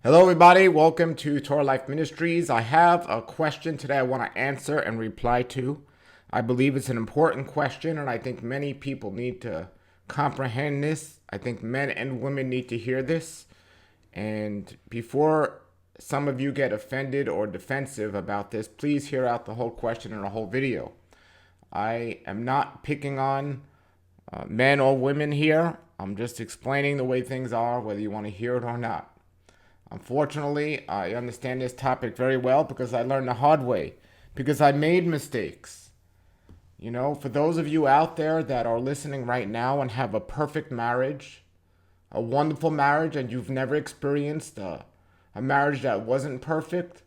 Hello, everybody. Welcome to Torah Life Ministries. I have a question today I want to answer and reply to. I believe it's an important question, and I think many people need to comprehend this. I think men and women need to hear this. And before some of you get offended or defensive about this, please hear out the whole question and the whole video. I am not picking on men or women here. I'm just explaining the way things are, whether you want to hear it or not. Unfortunately, I understand this topic very well because I learned the hard way, because I made mistakes. You know, for those of you out there that are listening right now and have a perfect marriage, a wonderful marriage, and you've never experienced a marriage that wasn't perfect,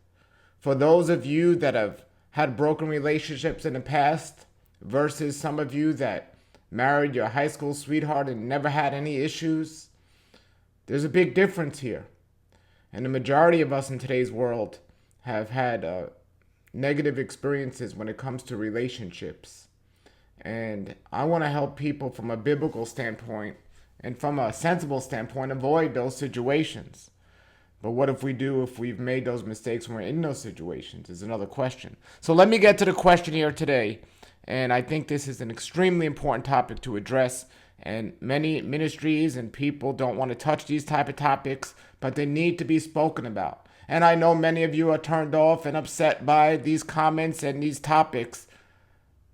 for those of you that have had broken relationships in the past versus some of you that married your high school sweetheart and never had any issues, there's a big difference here. And the majority of us in today's world have had negative experiences when it comes to relationships. And I want to help people from a biblical standpoint and from a sensible standpoint avoid those situations. But what if we've made those mistakes when we're in those situations is another question. So let me get to the question here today. And I think this is an extremely important topic to address. And many ministries and people don't want to touch these type of topics, but they need to be spoken about. And I know many of you are turned off and upset by these comments and these topics,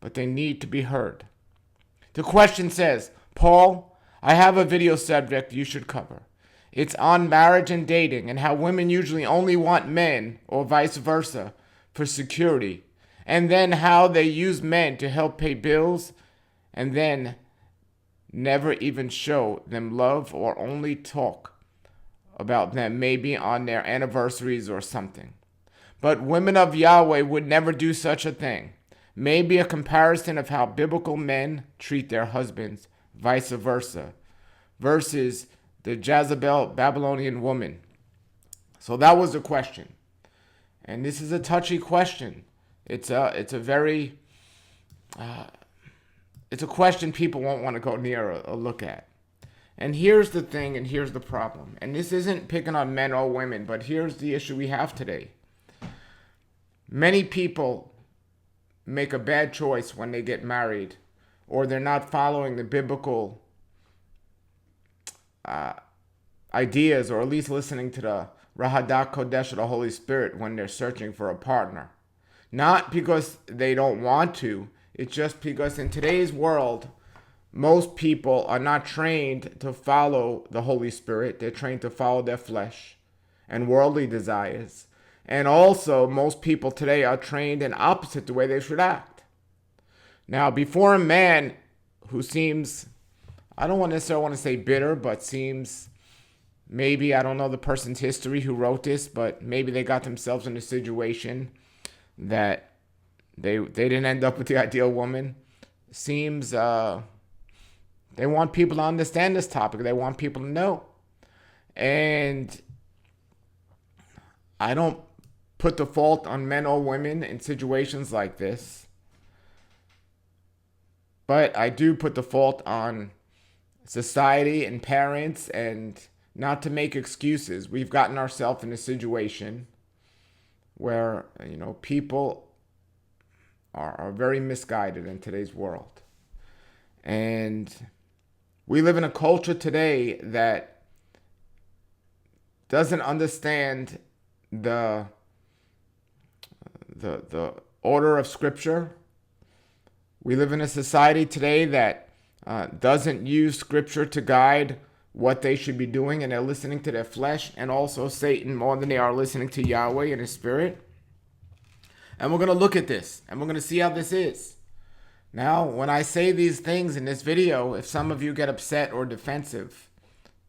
but they need to be heard. The question says, Paul, I have a video subject you should cover. It's on marriage and dating and how women usually only want men, or vice versa, for security. And then how they use men to help pay bills and then never even show them love or only talk about them maybe on their anniversaries or something. But women of Yahweh would never do such a thing. Maybe a comparison of how biblical men treat their husbands, vice versa, versus the Jezebel Babylonian woman. So that was the question. And this is a touchy question. It's a question people won't want to go near or look at. And here's the thing, and here's the problem. And this isn't picking on men or women, but here's the issue we have today. Many people make a bad choice when they get married, or they're not following the biblical ideas, or at least listening to the Rahadak Kodesh of the Holy Spirit when they're searching for a partner. Not because they don't want to, it's just because in today's world, most people are not trained to follow the Holy Spirit. They're trained to follow their flesh and worldly desires. And also, most people today are trained in opposite the way they should act. Now, before a man who seems, I don't necessarily want to say bitter, but seems, maybe, I don't know the person's history who wrote this, but maybe they got themselves in a situation that they didn't end up with the ideal woman. Seems they want people to understand this topic. They want people to know. And I don't put the fault on men or women in situations like this. But I do put the fault on society and parents, and not to make excuses. We've gotten ourselves in a situation where, people are very misguided in today's world. And we live in a culture today that doesn't understand the order of Scripture. We live in a society today that doesn't use Scripture to guide what they should be doing, and they're listening to their flesh and also Satan more than they are listening to Yahweh and His Spirit. And we're going to look at this, and we're going to see how this is. Now, when I say these things in this video, if some of you get upset or defensive,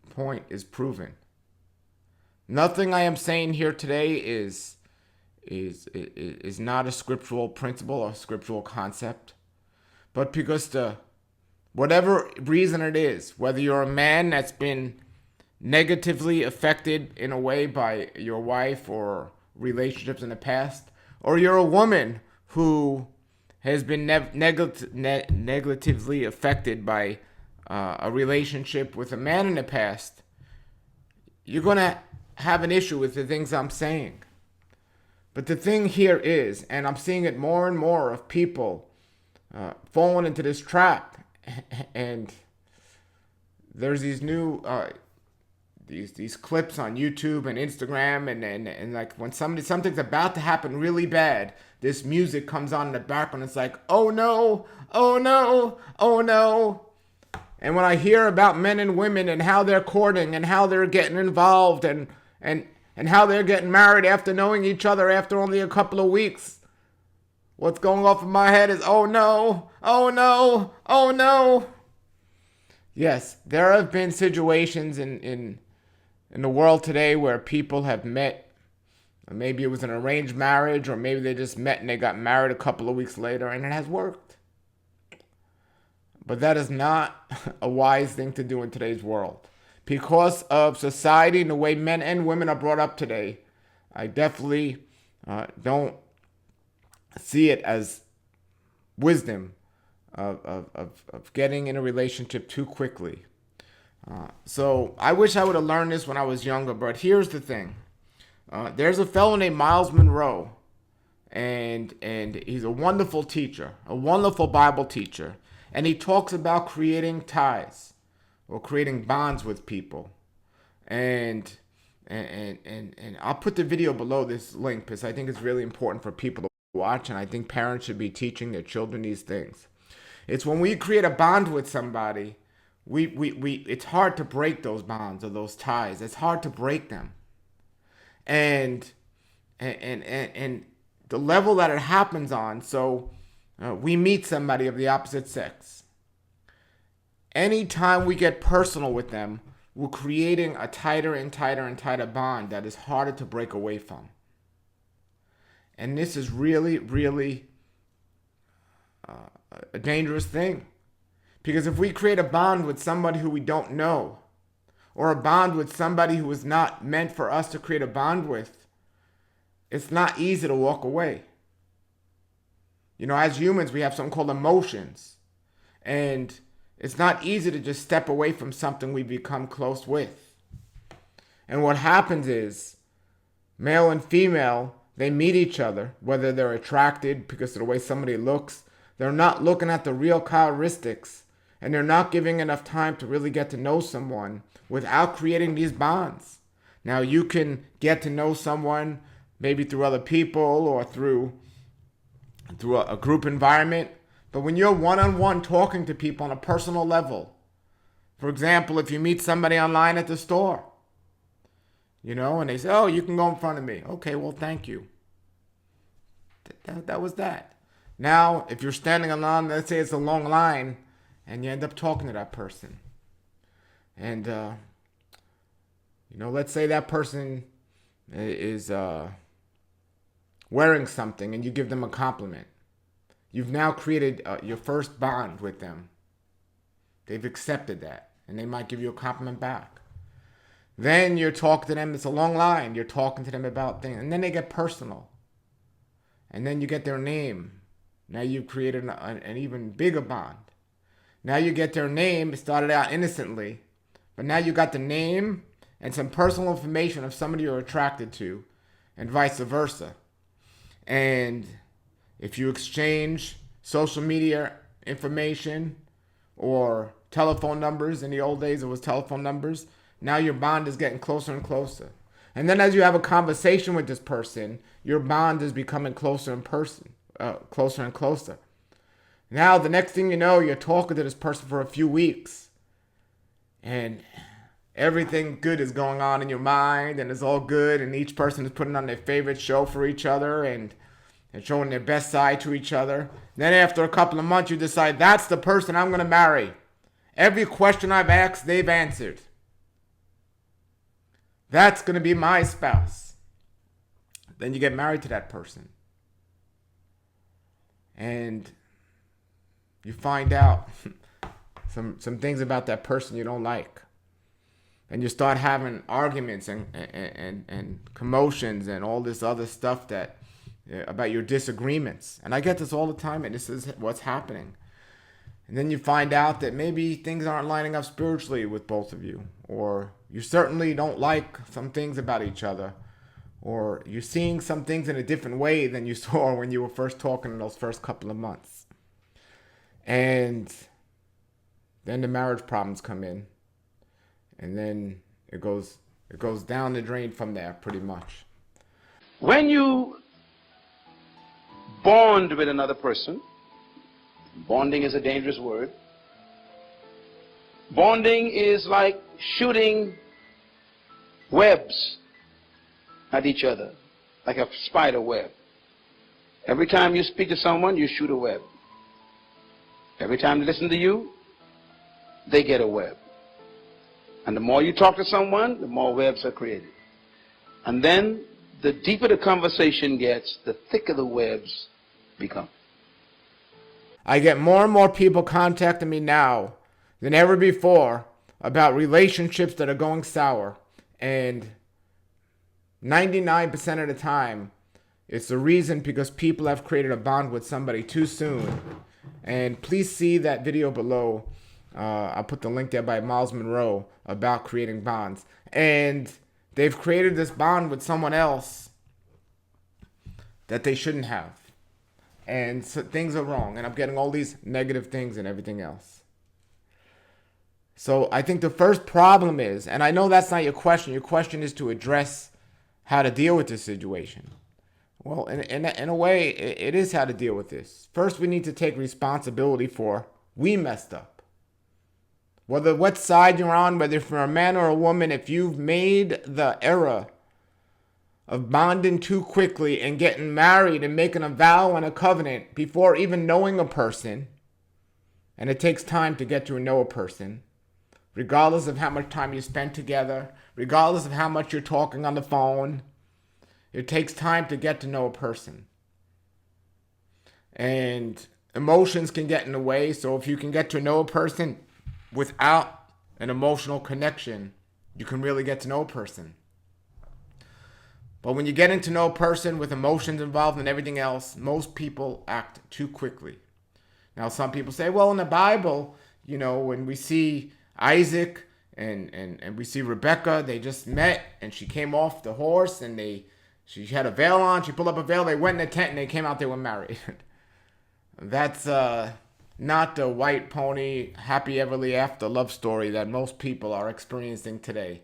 the point is proven. Nothing I am saying here today is not a scriptural principle or scriptural concept, but because whatever reason it is, whether you're a man that's been negatively affected in a way by your wife or relationships in the past, or you're a woman who has been negatively affected by a relationship with a man in the past, you're going to have an issue with the things I'm saying. But the thing here is, and I'm seeing it more and more of people falling into this trap, and there's these new these clips on YouTube and Instagram, and like when something's about to happen really bad, this music comes on in the background. It's like, oh no, oh no, oh no. And when I hear about men and women and how they're courting and how they're getting involved and how they're getting married after knowing each other after only a couple of weeks, what's going off in my head is, oh no, oh no, oh no. Yes, there have been situations in the world today where people have met. Maybe it was an arranged marriage, or maybe they just met and they got married a couple of weeks later, and it has worked. But that is not a wise thing to do in today's world. Because of society and the way men and women are brought up today, I definitely don't see it as wisdom of getting in a relationship too quickly. So I wish I would have learned this when I was younger, but here's the thing. There's a fellow named Myles Munroe, and he's a wonderful teacher, a wonderful Bible teacher, and he talks about creating ties or creating bonds with people. And I'll put the video below this link because I think it's really important for people to watch, and I think parents should be teaching their children these things. It's when we create a bond with somebody, we it's hard to break those bonds or those ties. It's hard to break them. And the level that it happens on, so we meet somebody of the opposite sex. Anytime we get personal with them, we're creating a tighter and tighter and tighter bond that is harder to break away from. And this is really, really a dangerous thing. Because if we create a bond with somebody who we don't know, or a bond with somebody who is not meant for us to create a bond with, it's not easy to walk away. You know, as humans, we have something called emotions. And it's not easy to just step away from something we become close with. And what happens is, male and female, they meet each other, whether they're attracted because of the way somebody looks. They're not looking at the real characteristics, and they're not giving enough time to really get to know someone without creating these bonds. Now, you can get to know someone maybe through other people or through a group environment, but when you're one-on-one talking to people on a personal level, for example, if you meet somebody online at the store, you know, and they say, oh, you can go in front of me. Okay, well, thank you. That was that. Now, if you're standing in line, let's say it's a long line, and you end up talking to that person. And, let's say that person is wearing something, and you give them a compliment. You've now created your first bond with them. They've accepted that, and they might give you a compliment back. Then you're talking to them, it's a long line, you're talking to them about things, and then they get personal. And then you get their name. Now you've created an even bigger bond. Now you get their name, it started out innocently, but now you got the name and some personal information of somebody you're attracted to, and vice versa. And if you exchange social media information or telephone numbers, in the old days it was telephone numbers, now your bond is getting closer and closer. And then as you have a conversation with this person, your bond is becoming closer and closer. Now the next thing you know, you're talking to this person for a few weeks, and everything good is going on in your mind, and it's all good, and each person is putting on their favorite show for each other, and showing their best side to each other. Then after a couple of months, you decide, that's the person I'm going to marry. Every question I've asked, they've answered. That's going to be my spouse. Then you get married to that person. And you find out some things about that person you don't like. And you start having arguments and commotions and all this other stuff about your disagreements. And I get this all the time, and this is what's happening. And then you find out that maybe things aren't lining up spiritually with both of you. Or you certainly don't like some things about each other. Or you're seeing some things in a different way than you saw when you were first talking in those first couple of months. And then the marriage problems come in. And then it goes down the drain from there pretty much. When you bond with another person, bonding is a dangerous word. Bonding is like shooting webs at each other, like a spider web. Every time you speak to someone, you shoot a web. Every time they listen to you, they get a web. And the more you talk to someone, the more webs are created. And then the deeper the conversation gets, the thicker the webs become. I get more and more people contacting me now than ever before about relationships that are going sour. And 99% of the time, it's the reason because people have created a bond with somebody too soon. And please see that video below. I'll put the link there by Myles Munroe about creating bonds. And they've created this bond with someone else that they shouldn't have. And so things are wrong. And I'm getting all these negative things and everything else. So I think the first problem is, and I know that's not your question. Your question is to address how to deal with this situation. Well, in a way, it is how to deal with this. First, we need to take responsibility for we messed up. Whether what side you're on, whether you're a man or a woman, if you've made the error of bonding too quickly and getting married and making a vow and a covenant before even knowing a person, and it takes time to get to know a person, regardless of how much time you spend together, regardless of how much you're talking on the phone, it takes time to get to know a person. And emotions can get in the way, so if you can get to know a person without an emotional connection, you can really get to know a person. But when you get into know a person with emotions involved and everything else, most people act too quickly. Now, some people say, well, in the Bible, when we see Isaac and we see Rebecca, they just met and she came off the horse and she had a veil on, she pulled up a veil, they went in a tent and they came out, they were married. That's not the white pony, happy ever after love story that most people are experiencing today.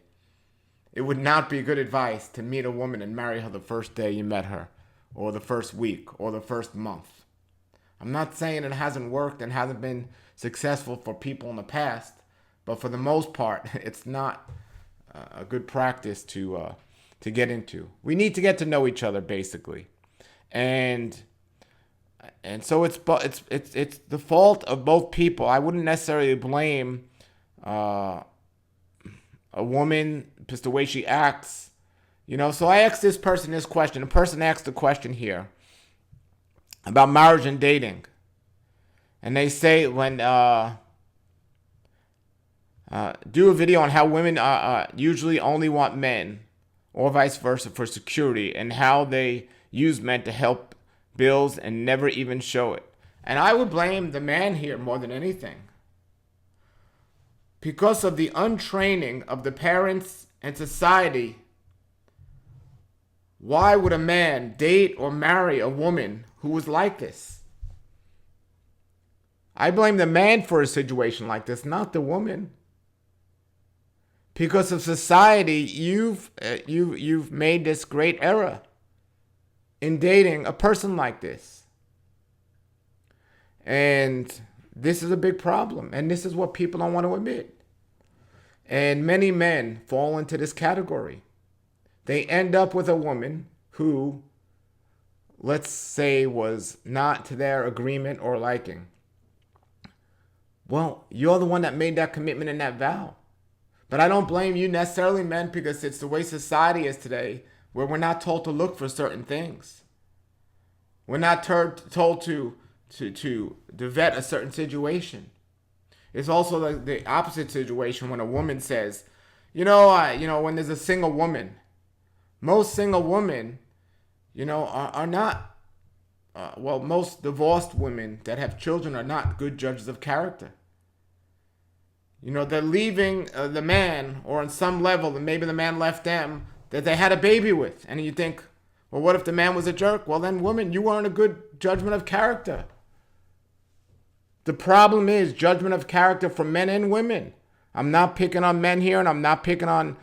It would not be good advice to meet a woman and marry her the first day you met her, or the first week, or the first month. I'm not saying it hasn't worked and hasn't been successful for people in the past, but for the most part, it's not a good practice to get into. We need to get to know each other, basically, and so it's the fault of both people. I wouldn't necessarily blame a woman just the way she acts, So I asked this person this question. The person asked the question here about marriage and dating, and they say when do a video on how women usually only want men, or vice versa, for security, and how they use men to help bills and never even show it. And I would blame the man here more than anything, because of the untraining of the parents and society. Why would a man date or marry a woman who was like this? I blame the man for a situation like this, not the woman. Because of society, you've made this great error in dating a person like this. And this is a big problem. And this is what people don't want to admit. And many men fall into this category. They end up with a woman who, let's say, was not to their agreement or liking. Well, you're the one that made that commitment and that vow. But I don't blame you necessarily, men, because it's the way society is today, where we're not told to look for certain things. We're not told to vet a certain situation. It's also like the opposite situation when a woman says, when there's a single woman, most single women, are not most divorced women that have children are not good judges of character. You know, they're leaving the man, or on some level, and maybe the man left them, that they had a baby with. And you think, well, what if the man was a jerk? Well, then, woman, you weren't a good judgment of character. The problem is judgment of character for men and women. I'm not picking on men here, and I'm not picking on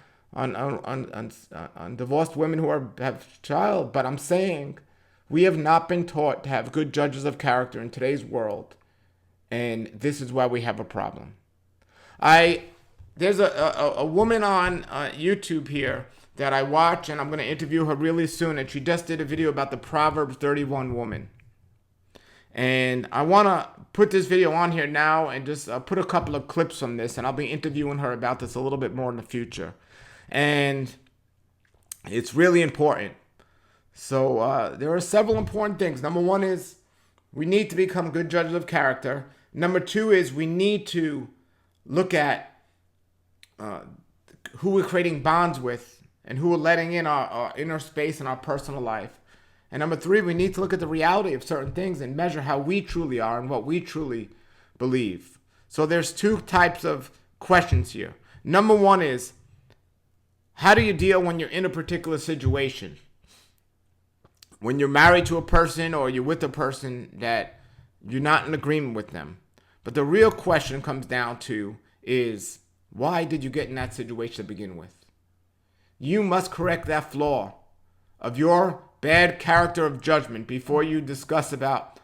divorced women who have child, but I'm saying we have not been taught to have good judges of character in today's world, and this is why we have a problem. There's a woman on YouTube here that I watch, and I'm going to interview her really soon, and she just did a video about the Proverbs 31 woman. And I want to put this video on here now and just put a couple of clips from this, and I'll be interviewing her about this a little bit more in the future. And it's really important. So there are several important things. Number one is we need to become good judges of character. Number two is we need to look at who we're creating bonds with and who we're letting in our inner space and our personal life. And number three, we need to look at the reality of certain things and measure how we truly are and what we truly believe. So there's two types of questions here. Number one is, how do you deal when you're in a particular situation? When you're married to a person or you're with a person that you're not in agreement with them. But the real question comes down to is, why did you get in that situation to begin with? You must correct that flaw of your bad character of judgment before you discuss about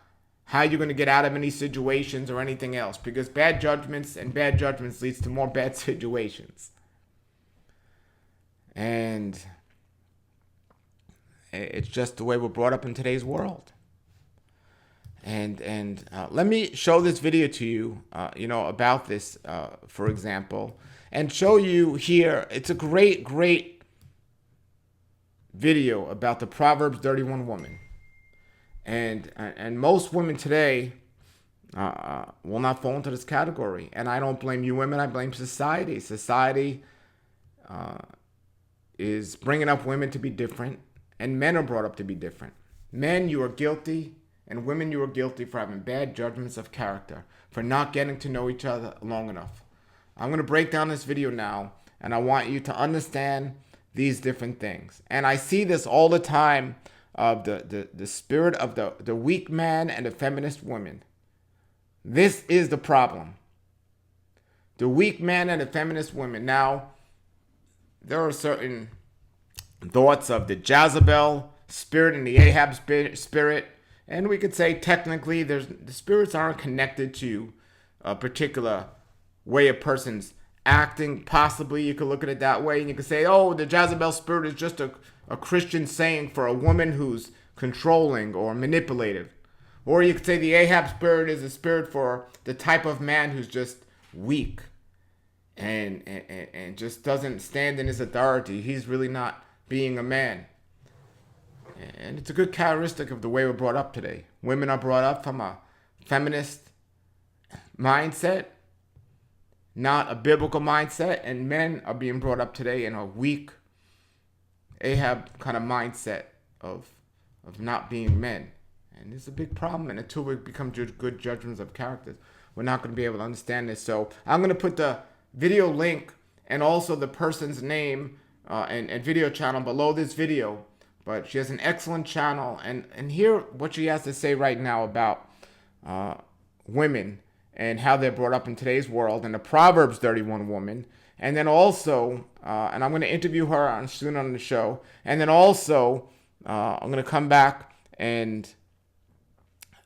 how you're going to get out of any situations or anything else, because bad judgments leads to more bad situations. And it's just the way we're brought up in today's world. And let me show this video to you, about this, for example, and show you here. It's a great video about the Proverbs 31 woman. And most women today will not fall into this category. And I don't blame you women, I blame society. Society is bringing up women to be different, and men are brought up to be different. Men, you are guilty, and women, you are guilty for having bad judgments of character, for not getting to know each other long enough. I'm going to break down this video now, and I want you to understand these different things. And I see this all the time of the spirit of the weak man and the feminist woman. This is the problem. The weak man and the feminist women. Now, there are certain thoughts of the Jezebel spirit and the Ahab spirit. And we could say technically the spirits aren't connected to a particular way a person's acting. Possibly you could look at it that way, and you could say, oh, the Jezebel spirit is just a Christian saying for a woman who's controlling or manipulative. Or you could say the Ahab spirit is a spirit for the type of man who's just weak and just doesn't stand in his authority. He's really not being a man. And it's a good characteristic of the way we're brought up today. Women are brought up from a feminist mindset, not a biblical mindset, and men are being brought up today in a weak Ahab kind of mindset of not being men. And it's a big problem, and until we become good judgments of characters, we're not going to be able to understand this. So I'm going to put the video link and also the person's name and video channel below this video. But she has an excellent channel, and hear what she has to say right now about women and how they're brought up in today's world, and the Proverbs 31 woman. And then also, and I'm going to interview her soon on the show. And then also, I'm going to come back and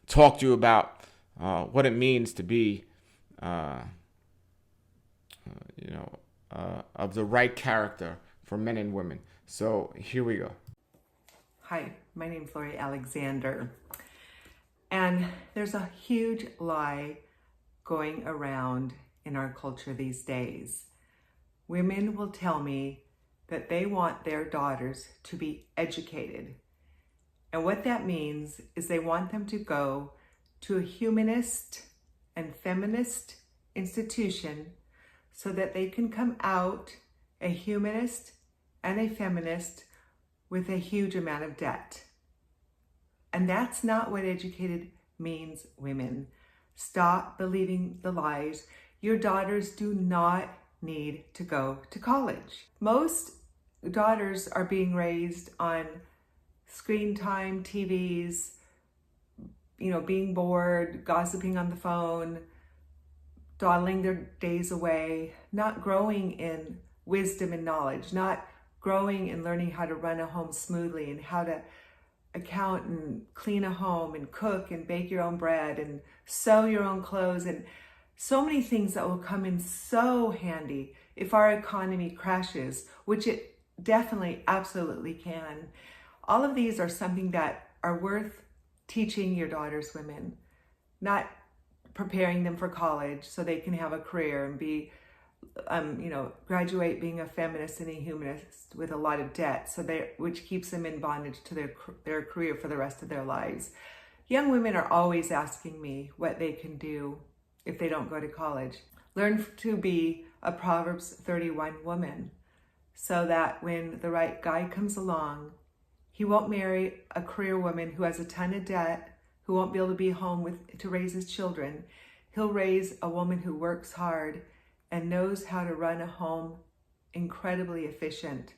talk to you about what it means to be, of the right character for men and women. So here we go. Hi, my name's Lori Alexander, and there's a huge lie going around in our culture these days. Women will tell me that they want their daughters to be educated, and what that means is they want them to go to a humanist and feminist institution so that they can come out a humanist and a feminist with a huge amount of debt. And that's not what educated means, women. Stop believing the lies. Your daughters do not need to go to college. Most daughters are being raised on screen time, TVs, being bored, gossiping on the phone, dawdling their days away, not growing in wisdom and knowledge, not growing in learning how to run a home smoothly and how to account and clean a home and cook and bake your own bread and sew your own clothes, and so many things that will come in so handy if our economy crashes, which it definitely absolutely can. All of these are something that are worth teaching your daughters, women, not preparing them for college so they can have a career and be graduate being a feminist and a humanist with a lot of debt, which keeps them in bondage to their career for the rest of their lives. Young women are always asking me what they can do if they don't go to college. Learn to be a Proverbs 31 woman so that when the right guy comes along, he won't marry a career woman who has a ton of debt, who won't be able to be home to raise his children. He'll raise a woman who works hard and knows how to run a home incredibly efficient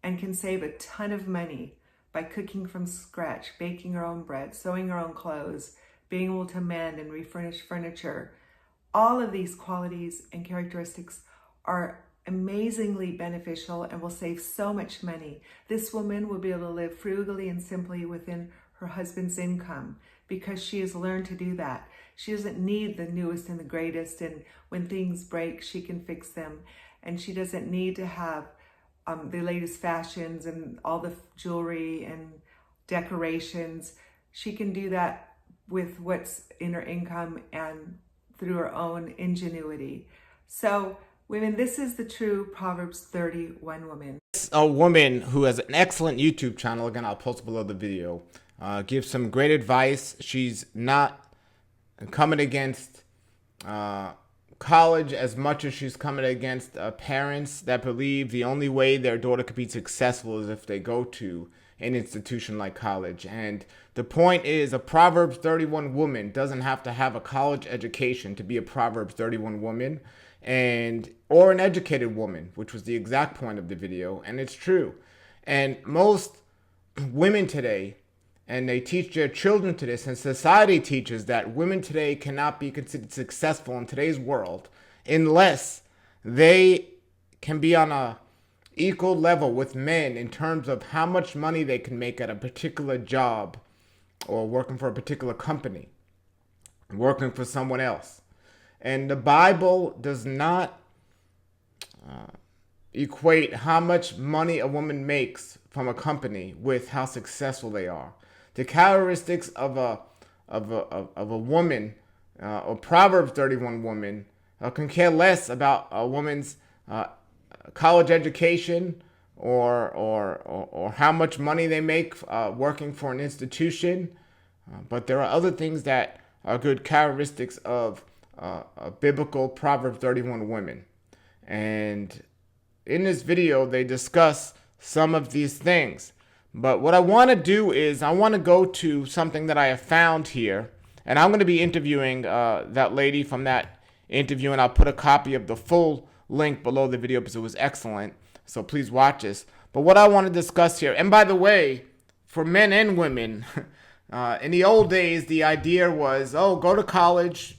and can save a ton of money by cooking from scratch, baking her own bread, sewing her own clothes, being able to mend and refurnish furniture. All of these qualities and characteristics are amazingly beneficial and will save so much money. This woman will be able to live frugally and simply within her husband's income because she has learned to do that. She doesn't need the newest and the greatest, and when things break, she can fix them. And she doesn't need to have the latest fashions and all the jewelry and decorations. She can do that with what's in her income and through her own ingenuity. So, women, this is the true Proverbs 31 woman. A woman who has an excellent YouTube channel, again, I'll post below the video, gives some great advice. She's not coming against college as much as she's coming against parents that believe the only way their daughter could be successful is if they go to an institution like college. And the point is, a Proverbs 31 woman doesn't have to have a college education to be a Proverbs 31 woman, or an educated woman, which was the exact point of the video. And it's true. And most women today, and they teach their children to this, and society teaches that women today cannot be considered successful in today's world unless they can be on a equal level with men in terms of how much money they can make at a particular job or working for a particular company, working for someone else. And the Bible does not equate how much money a woman makes from a company with how successful they are. The characteristics of a woman, or Proverbs 31 woman, can care less about a woman's college education or how much money they make working for an institution. But there are other things that are good characteristics of a biblical Proverbs 31 women. And in this video, they discuss some of these things. But what I want to do is I want to go to something that I have found here. And I'm going to be interviewing that lady from that interview. And I'll put a copy of the full link below the video because it was excellent. So please watch this. But what I want to discuss here, and by the way, for men and women, in the old days, the idea was, go to college,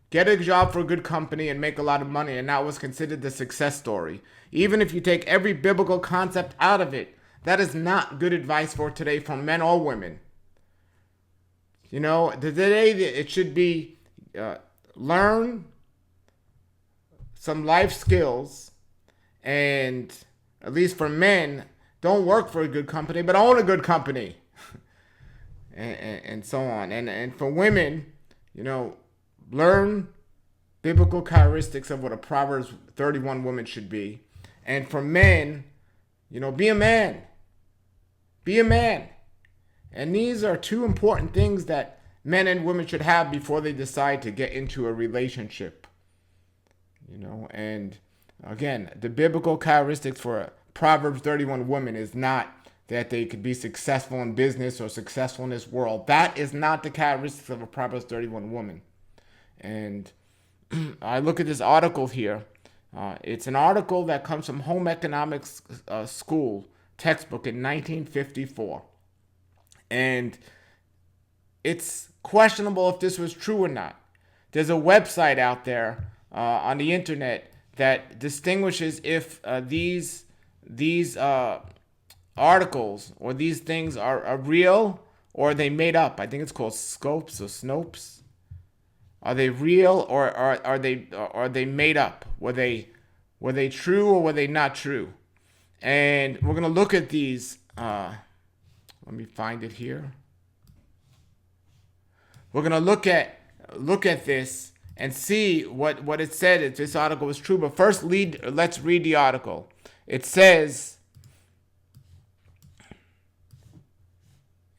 get a job for a good company, and make a lot of money. And that was considered the success story. Even if you take every biblical concept out of it, that is not good advice for today for men or women. Today it should be learn some life skills, and at least for men, don't work for a good company, but own a good company, and so on. And for women, learn biblical characteristics of what a Proverbs 31 woman should be. And for men, be a man. Be a man. And these are two important things that men and women should have before they decide to get into a relationship. And again, the biblical characteristics for a Proverbs 31 woman is not that they could be successful in business or successful in this world. That is not the characteristics of a Proverbs 31 woman. And I look at this article here. It's an article that comes from Home Economics School textbook in 1954. And it's questionable if this was true or not. There's a website out there on the internet that distinguishes if these articles or these things are real or are they made up. I think it's called Scopes or Snopes. Are they real or are they made up? Were they true or were they not true? And we're gonna look at these. Let me find it here. We're gonna look at this and see what it said if this article is true. But first, let's read the article. It says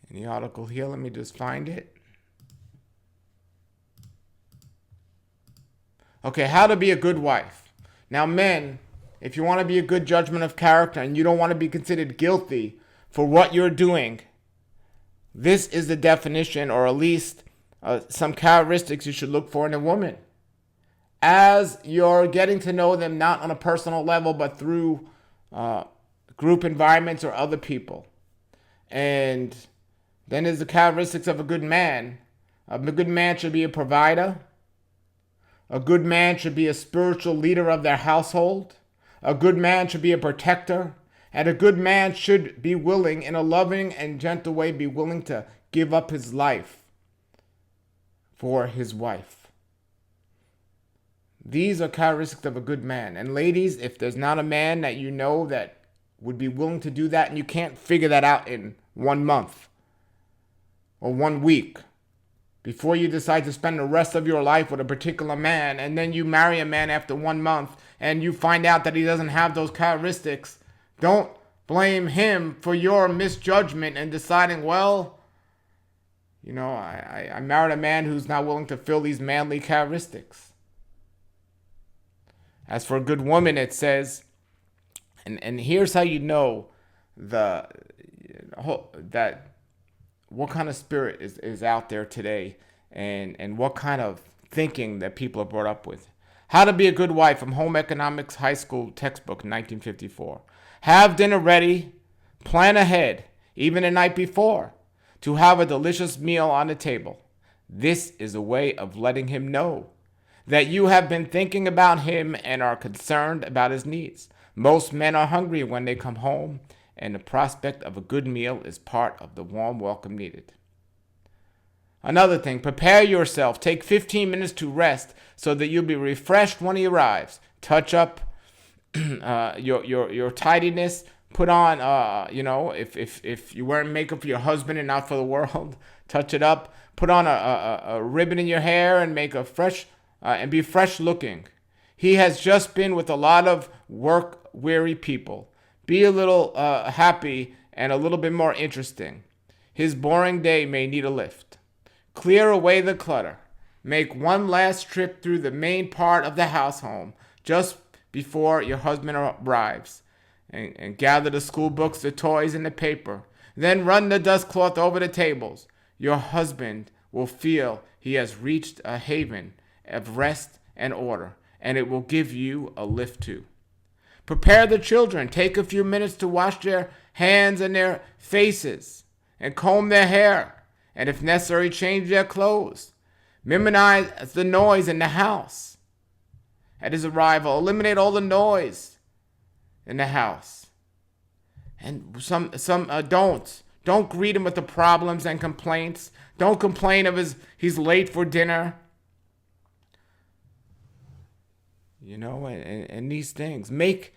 in the article here. Let me just find it. Okay, how to be a good wife. Now, men, if you want to be a good judgment of character and you don't want to be considered guilty for what you're doing, this is the definition, or at least some characteristics you should look for in a woman. As you're getting to know them, not on a personal level, but through group environments or other people. And then there's the characteristics of a good man. A good man should be a provider. A good man should be a spiritual leader of their household. A good man should be a protector. And a good man should be willing, in a loving and gentle way, be willing to give up his life for his wife. These are characteristics of a good man. And ladies, if there's not a man that you know that would be willing to do that, and you can't figure that out in 1 month or 1 week, before you decide to spend the rest of your life with a particular man, and then you marry a man after 1 month, and you find out that he doesn't have those characteristics, don't blame him for your misjudgment and deciding, well, you know, I married a man who's not willing to fill these manly characteristics. As for a good woman, it says, and here's how you know that what kind of spirit is out there today, and what kind of thinking that people are brought up with. How to be a good wife from Home Economics High School textbook, 1954. Have dinner ready, plan ahead, even the night before, to have a delicious meal on the table. This is a way of letting him know that you have been thinking about him and are concerned about his needs. Most men are hungry when they come home, and the prospect of a good meal is part of the warm welcome needed. Another thing, prepare yourself. Take 15 minutes to rest so that you'll be refreshed when he arrives. Touch up your tidiness. Put on, if you're wearing makeup for your husband and not for the world, touch it up. Put on a ribbon in your hair and make a fresh and be fresh looking. He has just been with a lot of work-weary people. Be a little happy and a little bit more interesting. His boring day may need a lift. Clear away the clutter. Make one last trip through the main part of the house home just before your husband arrives. And gather the school books, the toys, and the paper. Then run the dust cloth over the tables. Your husband will feel he has reached a haven of rest and order, and it will give you a lift too. Prepare the children. Take a few minutes to wash their hands and their faces and comb their hair, and if necessary, change their clothes. Minimize the noise in the house. At his arrival, eliminate all the noise in the house. And some don't greet him with the problems and complaints. Don't complain of he's late for dinner. You know, and these things. Make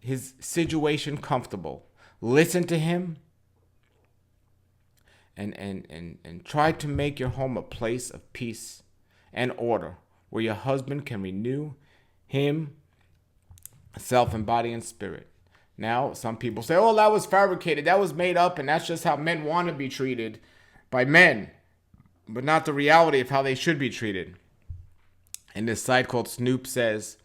his situation comfortable. Listen to him. And try to make your home a place of peace and order where your husband can renew himself in body and spirit. Now, some people say, oh, that was fabricated. That was made up, and that's just how men want to be treated by men, but not the reality of how they should be treated. And this site called Snoop says,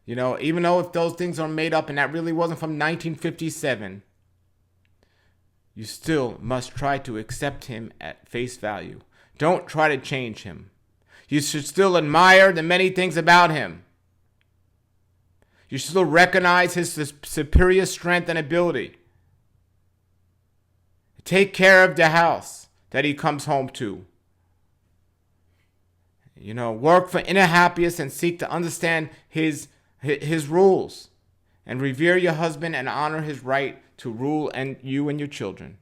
you know, even though if those things are made up and that really wasn't from 1957, you still must try to accept him at face value. Don't try to change him. You should still admire the many things about him. You should still recognize his superior strength and ability. Take care of the house that he comes home to. Work for inner happiness and seek to understand his rules. And revere your husband and honor his right to rule and you and your children.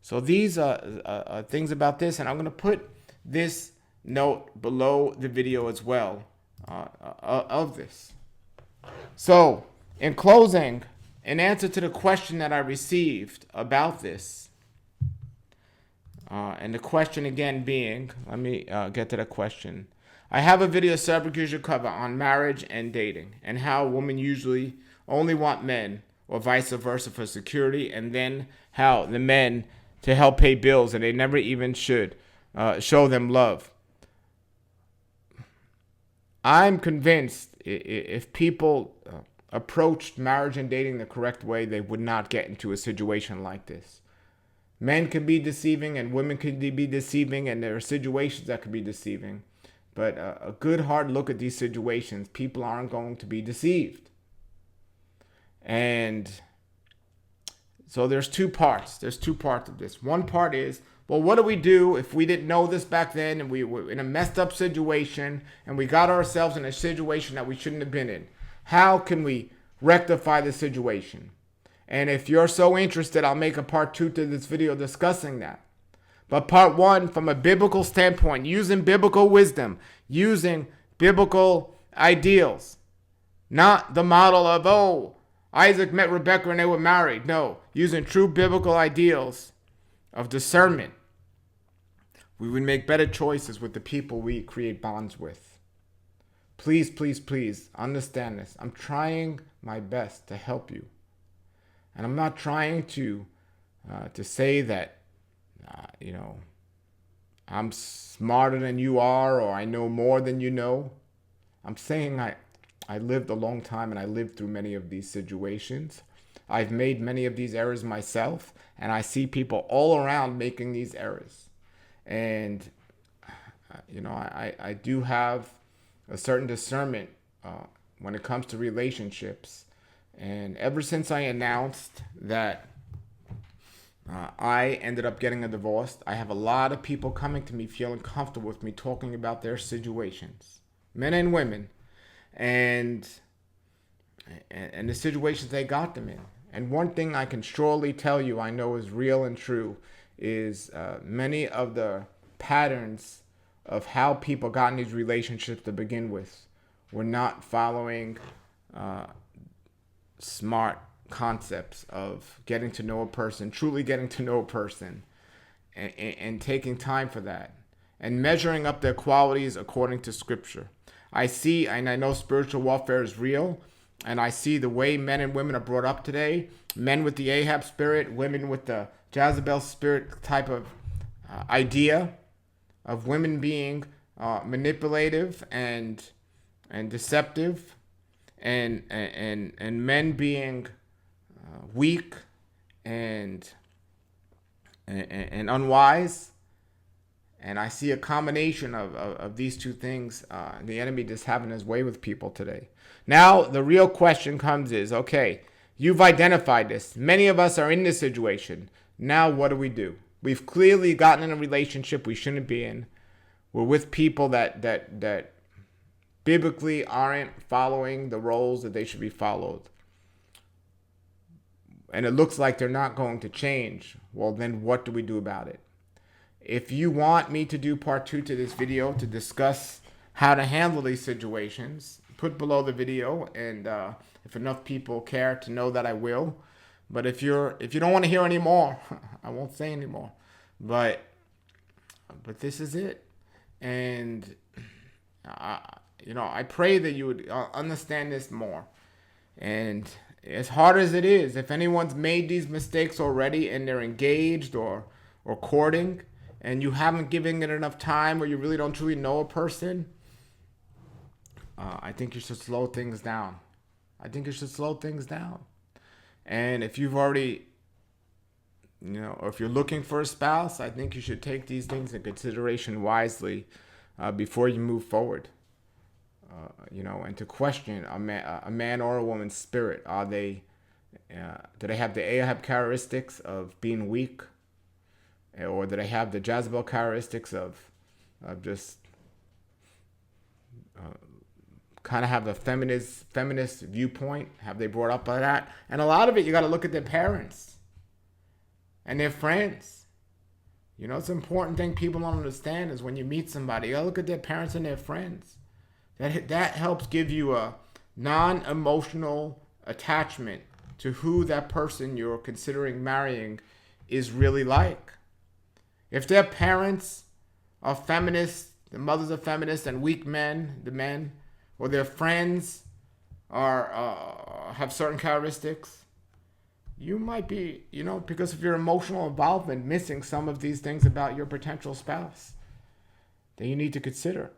So these are things about this, and I'm going to put this note below the video as well of this. So, in closing, in answer to the question that I received about this, and the question again being, let me get to the question. I have a video several years cover on marriage and dating, and how women usually only want men, or vice versa, for security, and then how the men to help pay bills, and they never even should show them love. I'm convinced if people approached marriage and dating the correct way, they would not get into a situation like this. Men can be deceiving and women can be deceiving, and there are situations that can be deceiving. But a good hard look at these situations, people aren't going to be deceived. And so there's two parts. There's two parts of this. One part is, well, what do we do if we didn't know this back then and we were in a messed up situation and we got ourselves in a situation that we shouldn't have been in? How can we rectify the situation? And if you're so interested, I'll make a part 2 to this video discussing that. But part 1, from a biblical standpoint, using biblical wisdom, using biblical ideals, not the model of, Isaac met Rebekah and they were married. No, using true biblical ideals of discernment, we would make better choices with the people we create bonds with. Please, please, please understand this. I'm trying my best to help you. And I'm not trying to say that, I'm smarter than you are, or I know more than you know. I'm saying I lived a long time and I lived through many of these situations. I've made many of these errors myself, and I see people all around making these errors. And, I do have a certain discernment when it comes to relationships. And ever since I announced that I ended up getting a divorce, I have a lot of people coming to me feeling comfortable with me talking about their situations, men and women, and the situations they got them in. And one thing I can surely tell you I know is real and true is many of the patterns of how people got in these relationships to begin with were not following smart concepts of getting to know a person, truly getting to know a person, and taking time for that, and measuring up their qualities according to Scripture. I see, and I know spiritual warfare is real, and I see the way men and women are brought up today, men with the Ahab spirit, women with the Jezebel spirit type of idea of women being manipulative and deceptive, and men being weak and unwise. And I see a combination of these two things, the enemy just having his way with people today. Now, the real question comes is, okay, you've identified this. Many of us are in this situation. Now, what do? We've clearly gotten in a relationship we shouldn't be in. We're with people that biblically aren't following the roles that they should be followed. And it looks like they're not going to change. Well, then what do we do about it? If you want me to do part 2 to this video to discuss how to handle these situations, put below the video, and if enough people care to know that, I will. But if you don't want to hear any more, I won't say anymore. But this is it. And I pray that you would understand this more. And as hard as it is, if anyone's made these mistakes already and they're engaged or courting, and you haven't given it enough time, or you really don't truly know a person, I think you should slow things down. And if you've already or if you're looking for a spouse, I think you should take these things in consideration wisely before you move forward. And to question a man or a woman's spirit. Do they have the Ahab characteristics of being weak, or do they have the Jezebel characteristics of just kind of have the feminist viewpoint? Have they brought up by that? And a lot of it, you got to look at their parents and their friends. It's an important thing people don't understand is when you meet somebody, you got to look at their parents and their friends. That helps give you a non-emotional attachment to who that person you're considering marrying is really like. If their parents are feminists, the mothers are feminists and weak men, the men, or their friends have certain characteristics, you might be, because of your emotional involvement, missing some of these things about your potential spouse that you need to consider.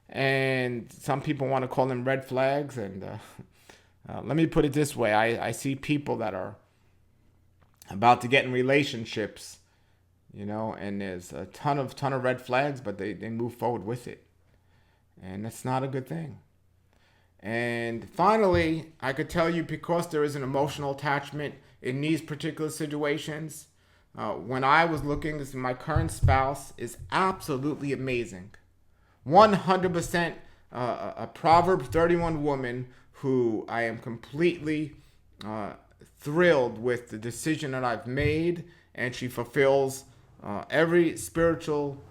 And some people want to call them red flags. And let me put it this way. I see people that are about to get in relationships, and there's a ton of red flags, but they move forward with it. And that's not a good thing. And finally, I could tell you, because there is an emotional attachment in these particular situations, when I was looking, this is my current spouse is absolutely amazing. 100% a Proverbs 31 woman who I am completely thrilled with the decision that I've made, and she fulfills every spiritual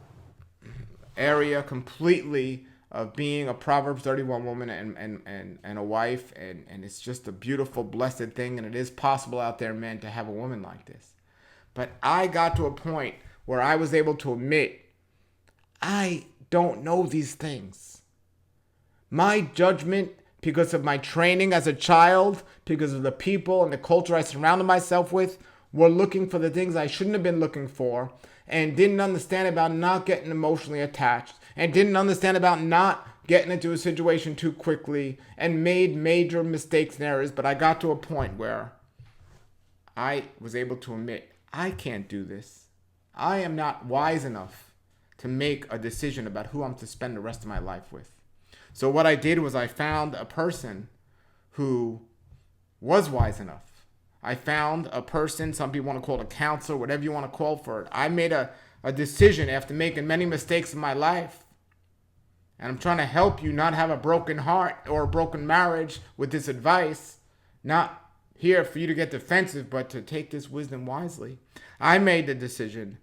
area completely of being a Proverbs 31 woman and a wife, and it's just a beautiful, blessed thing, and it is possible out there, men, to have a woman like this. But I got to a point where I was able to admit, I don't know these things. My judgment, because of my training as a child, because of the people and the culture I surrounded myself with, were looking for the things I shouldn't have been looking for, and didn't understand about not getting emotionally attached, and didn't understand about not getting into a situation too quickly, and made major mistakes and errors. But I got to a point where I was able to admit, I can't do this. I am not wise enough to make a decision about who I'm to spend the rest of my life with. So what I did was I found a person who was wise enough. I found a person, some people want to call it a counselor, whatever you want to call for it. I made a decision after making many mistakes in my life. And I'm trying to help you not have a broken heart or a broken marriage with this advice. Not here for you to get defensive, but to take this wisdom wisely. I made the decision,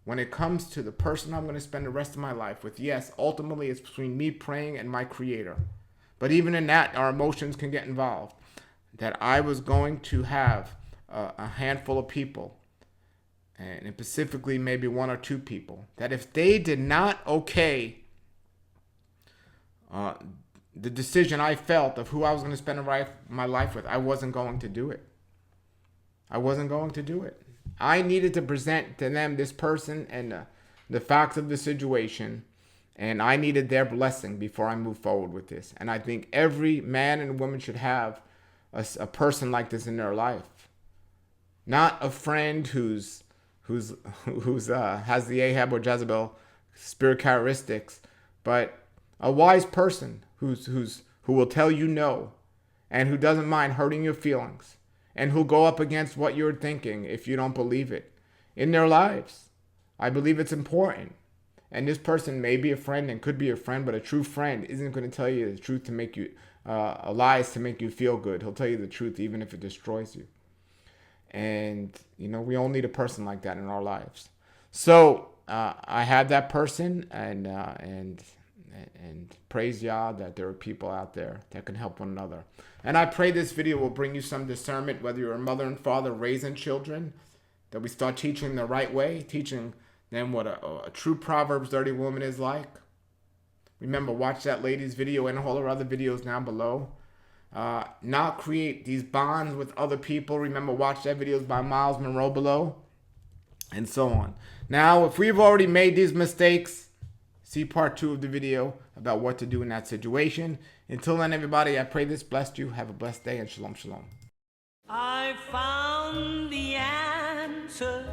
when it comes to the person I'm going to spend the rest of my life with, yes, ultimately it's between me praying and my Creator. But even in that, our emotions can get involved. That I was going to have a handful of people, and specifically maybe one or two people, that if they did not okay the decision I felt of who I was going to spend my life with, I wasn't going to do it. I wasn't going to do it. I needed to present to them this person and the facts of the situation, and I needed their blessing before I move forward with this. And I think every man and woman should have a person like this in their life, not a friend who's has the Ahab or Jezebel spirit characteristics, but a wise person who will tell you no, and who doesn't mind hurting your feelings, and who'll go up against what you're thinking if you don't believe it in their lives. I believe it's important. And this person may be a friend and could be a friend, but a true friend isn't going to tell you the truth to make you lies to make you feel good. He'll tell you the truth even if it destroys you. And we all need a person like that in our lives. So I had that person, and praise Yah that there are people out there that can help one another. And I pray this video will bring you some discernment, whether you're a mother and father raising children, that we start teaching the right way, teaching them what a true Proverbs 30 woman is like. Remember, watch that lady's video and all her other videos down below. Not create these bonds with other people. Remember, watch that videos by Myles, Munroe below, and so on. Now, if we've already made these mistakes, see part 2 of the video about what to do in that situation. Until then, everybody, I pray this blessed you. Have a blessed day, and shalom, shalom. I found the answer